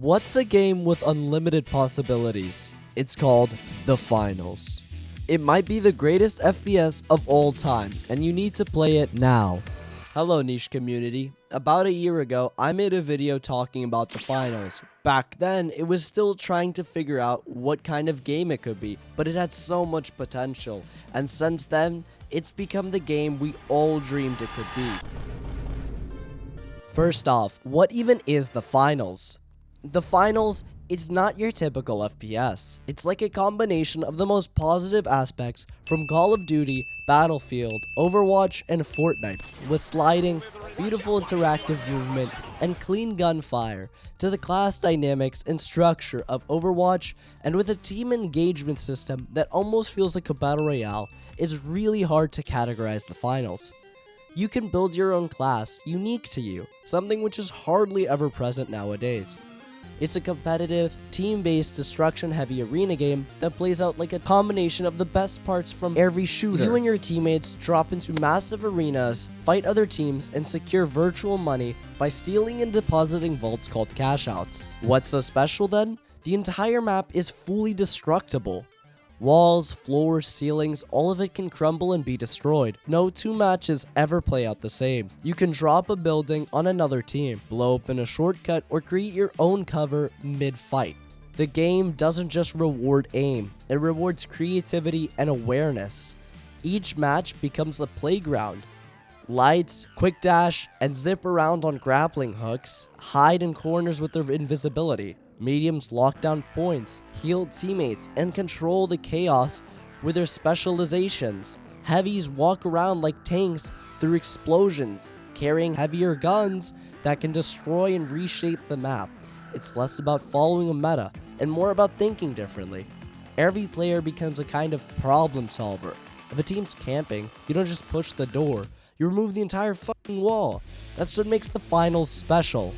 What's a game with unlimited possibilities? It's called The Finals. It might be the greatest FPS of all time, and you need to play it now. Hello niche community. About a year ago, I made a video talking about The Finals. Back then, it was still trying to figure out what kind of game it could be, but it had so much potential, and since then, it's become the game we all dreamed it could be. First off, what even is The Finals? The Finals, it's not your typical FPS. It's like a combination of the most positive aspects from Call of Duty, Battlefield, Overwatch, and Fortnite, with sliding, beautiful interactive movement, and clean gunfire, to the class dynamics and structure of Overwatch, and with a team engagement system that almost feels like a battle royale. It's really hard to categorize The Finals. You can build your own class unique to you, something which is hardly ever present nowadays. It's a competitive, team-based, destruction-heavy arena game that plays out like a combination of the best parts from every shooter. You and your teammates drop into massive arenas, fight other teams, and secure virtual money by stealing and depositing vaults called cashouts. What's so special then? The entire map is fully destructible. Walls, floors, ceilings, all of it can crumble and be destroyed. No two matches ever play out the same. You can drop a building on another team, blow open a shortcut, or create your own cover mid-fight. The game doesn't just reward aim, it rewards creativity and awareness. Each match becomes a playground. Lights, quick dash, and zip around on grappling hooks, hide in corners with their invisibility. Mediums lock down points, heal teammates, and control the chaos with their specializations. Heavies walk around like tanks through explosions, carrying heavier guns that can destroy and reshape the map. It's less about following a meta and more about thinking differently. Every player becomes a kind of problem solver. If a team's camping, you don't just push the door, you remove the entire fucking wall. That's what makes the Finals special.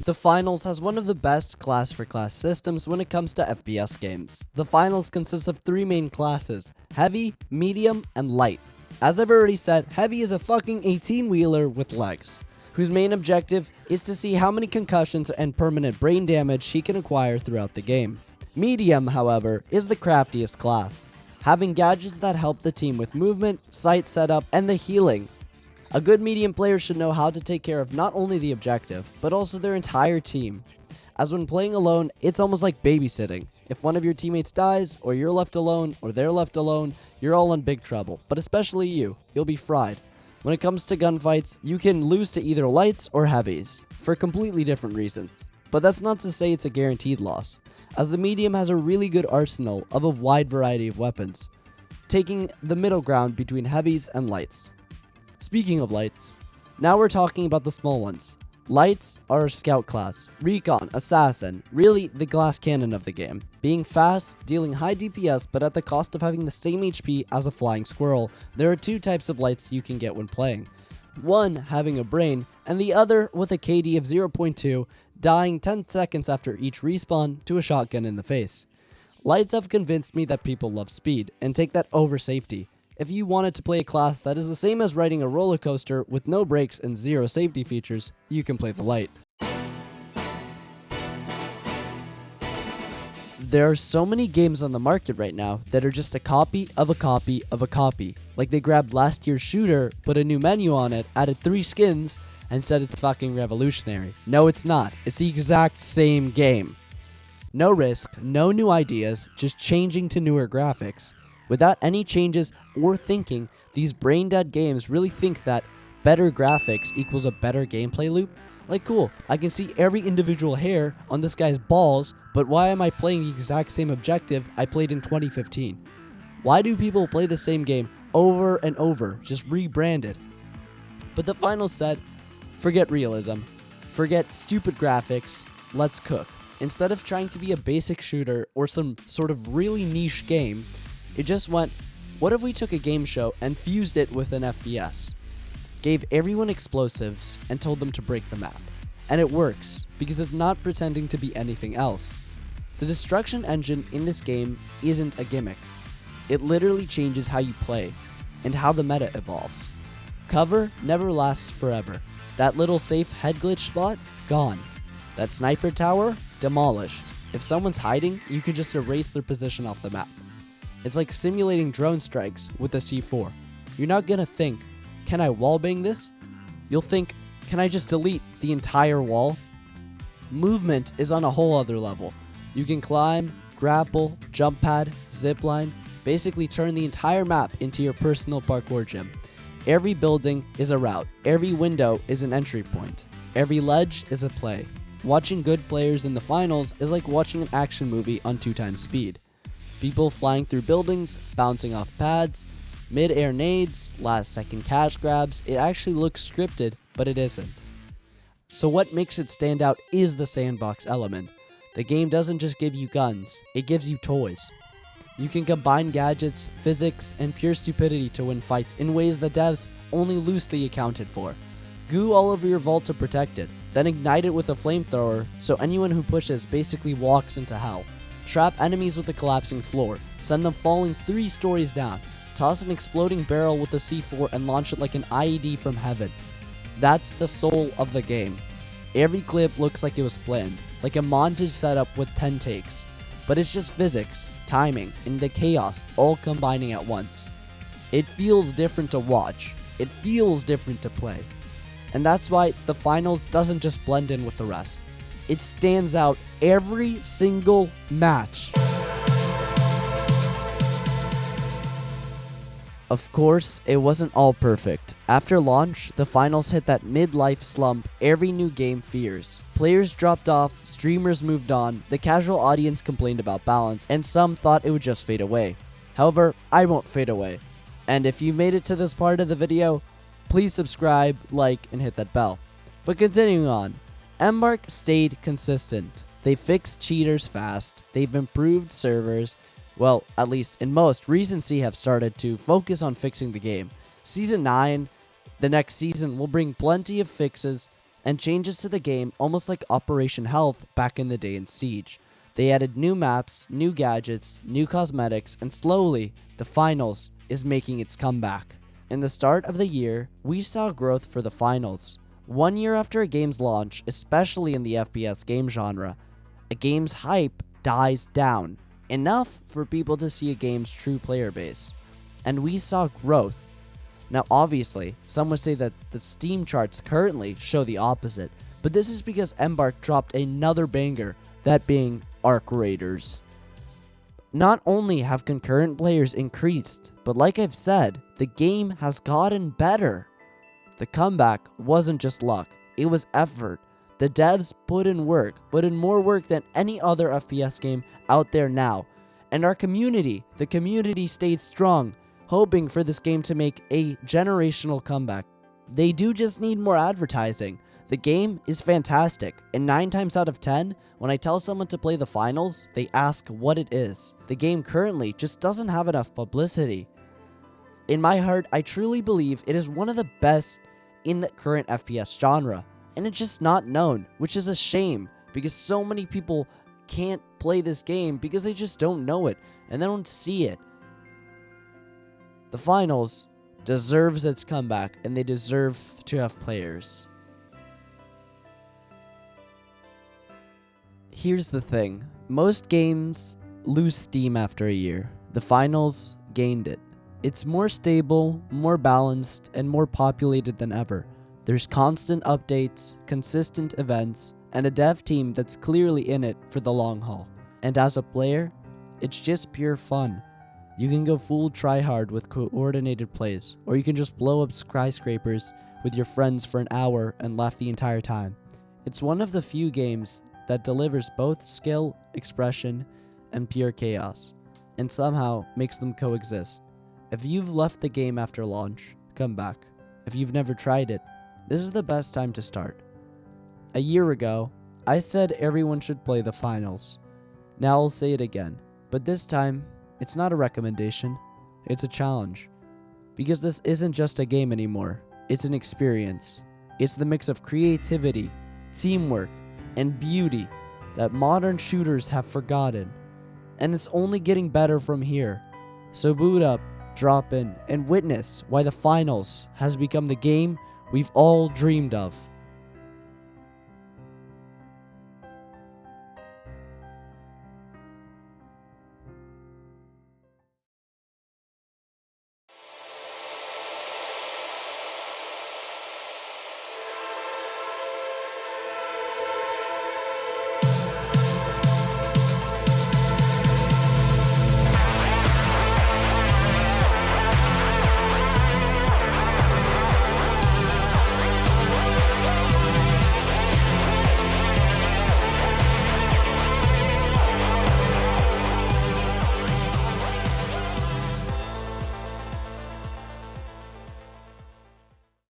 The Finals has one of the best class-for-class systems when it comes to FPS games. The Finals consists of three main classes: Heavy, Medium, and Light. As I've already said, Heavy is a fucking 18-wheeler with legs, whose main objective is to see how many concussions and permanent brain damage he can acquire throughout the game. Medium, however, is the craftiest class, having gadgets that help the team with movement, sight setup, and the healing. A good medium player should know how to take care of not only the objective, but also their entire team. As when playing alone, it's almost like babysitting. If one of your teammates dies, or you're left alone, or they're left alone, you're all in big trouble, but especially you'll be fried. When it comes to gunfights, you can lose to either lights or heavies, for completely different reasons. But that's not to say it's a guaranteed loss, as the medium has a really good arsenal of a wide variety of weapons, taking the middle ground between heavies and lights. Speaking of lights, now we're talking about the small ones. Lights are a scout class, recon, assassin, really the glass cannon of the game. Being fast, dealing high DPS, but at the cost of having the same HP as a flying squirrel, there are two types of lights you can get when playing. One having a brain, and the other with a KD of 0.2, dying 10 seconds after each respawn to a shotgun in the face. Lights have convinced me that people love speed, and take that over safety. If you wanted to play a class that is the same as riding a roller coaster with no brakes and zero safety features, you can play the Light. There are so many games on the market right now that are just a copy of a copy of a copy. Like they grabbed last year's shooter, put a new menu on it, added 3 skins, and said it's fucking revolutionary. No, it's not. It's the exact same game. No risk, no new ideas, just changing to newer graphics. Without any changes or thinking, these brain-dead games really think that better graphics equals a better gameplay loop. Like, cool, I can see every individual hair on this guy's balls, but why am I playing the exact same objective I played in 2015? Why do people play the same game over and over, just rebranded? But the Finals said, forget realism, forget stupid graphics, let's cook. Instead of trying to be a basic shooter or some sort of really niche game, it just went, what if we took a game show and fused it with an FPS? Gave everyone explosives and told them to break the map. And it works, because it's not pretending to be anything else. The destruction engine in this game isn't a gimmick. It literally changes how you play, and how the meta evolves. Cover never lasts forever. That little safe head glitch spot, gone. That sniper tower, demolish. If someone's hiding, you can just erase their position off the map. It's like simulating drone strikes with a C4. You're not gonna think, can I wallbang this? You'll think, can I just delete the entire wall? Movement is on a whole other level. You can climb, grapple, jump pad, zipline, basically turn the entire map into your personal parkour gym. Every building is a route. Every window is an entry point. Every ledge is a play. Watching good players in the finals is like watching an action movie on 2x speed. People flying through buildings, bouncing off pads, mid-air nades, last-second cash grabs. It actually looks scripted, but it isn't. So what makes it stand out is the sandbox element. The game doesn't just give you guns, it gives you toys. You can combine gadgets, physics, and pure stupidity to win fights in ways the devs only loosely accounted for. Goo all over your vault to protect it, then ignite it with a flamethrower so anyone who pushes basically walks into hell. Trap enemies with a collapsing floor, send them falling 3 stories down, toss an exploding barrel with a C4 and launch it like an IED from heaven. That's the soul of the game. Every clip looks like it was planned, like a montage setup with 10 takes. But it's just physics, timing, and the chaos all combining at once. It feels different to watch. It feels different to play. And that's why the finals doesn't just blend in with the rest. It stands out every single match. Of course, it wasn't all perfect. After launch, the finals hit that midlife slump every new game fears. Players dropped off, streamers moved on, the casual audience complained about balance, and some thought it would just fade away. However, I won't fade away. And if you made it to this part of the video, please subscribe, like, and hit that bell. But continuing on, Embark stayed consistent. They fixed cheaters fast, they've improved servers. Well, at least in most, Recency have started to focus on fixing the game. Season 9, the next season, will bring plenty of fixes and changes to the game, almost like Operation Health back in the day in Siege. They added new maps, new gadgets, new cosmetics, and slowly, the finals is making its comeback. In the start of the year, we saw growth for the finals. 1 year after a game's launch, especially in the FPS game genre, a game's hype dies down. Enough for people to see a game's true player base. And we saw growth. Now obviously, some would say that the Steam charts currently show the opposite, but this is because Embark dropped another banger, that being Arc Raiders. Not only have concurrent players increased, but like I've said, the game has gotten better. The comeback wasn't just luck, it was effort. The devs put in more work than any other FPS game out there now. And our community, the community stayed strong, hoping for this game to make a generational comeback. They do just need more advertising. The game is fantastic, and 9 times out of 10, when I tell someone to play the finals, they ask what it is. The game currently just doesn't have enough publicity. In my heart, I truly believe it is one of the best in the current FPS genre. And it's just not known, which is a shame, because so many people can't play this game because they just don't know it, and they don't see it. The finals deserves its comeback, and they deserve to have players. Here's the thing, most games lose steam after a year. The finals gained it. It's more stable, more balanced, and more populated than ever. There's constant updates, consistent events, and a dev team that's clearly in it for the long haul. And as a player, it's just pure fun. You can go full tryhard with coordinated plays, or you can just blow up skyscrapers with your friends for an hour and laugh the entire time. It's one of the few games that delivers both skill, expression, and pure chaos, and somehow makes them coexist. If you've left the game after launch, come back. If you've never tried it, this is the best time to start. A year ago, I said everyone should play the finals. Now I'll say it again, but this time, it's not a recommendation, it's a challenge. Because this isn't just a game anymore, it's an experience. It's the mix of creativity, teamwork, and beauty that modern shooters have forgotten. And it's only getting better from here. So boot up, drop in, and witness why the finals has become the game we've all dreamed of.